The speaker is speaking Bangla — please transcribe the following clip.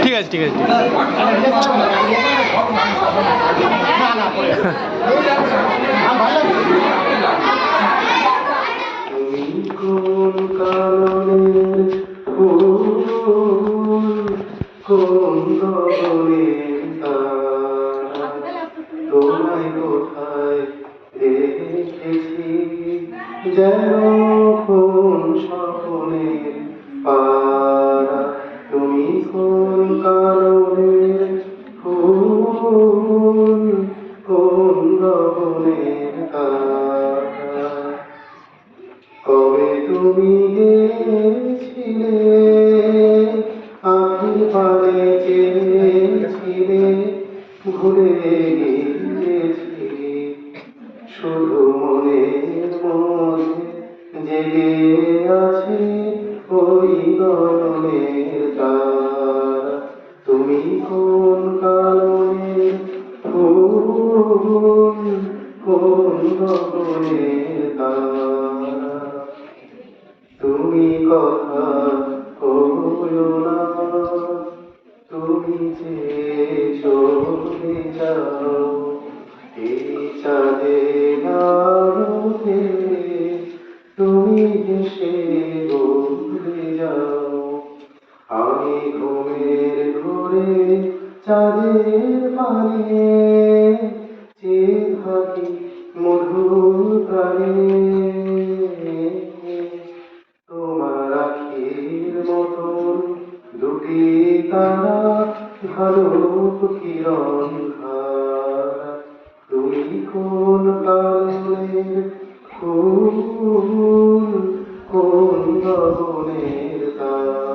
ঠিক আছে ঠিক আছে কোন কারণে কোন তোমায় কোথায় রেখেছি যেন কোন স্বপ্নের পারা তুমি কোন কারণে কোন গগনের তারা কবে তুমি গেছিলে আমি পারে চেয়েছিলে ভুলে গিয়েছি শুধু মনের মধ্যে জেগে আছে ওই গগনের তারা তুমি কোন কারণে কোন গগনের তারা তুমি কথা কইও না তুমি যে চলে যাও এই চাঁদের আলোতে তুমি হেসে বলে যাও আমি ঘুমের ঘরে চাঁদের পানে চেয়ে থাকি মধুর প্রাণে তোমার আখির মতন দুটি তারা ভালো কিরণ ধারা তুমি কোন কালের ফুল কোন গগনের তারা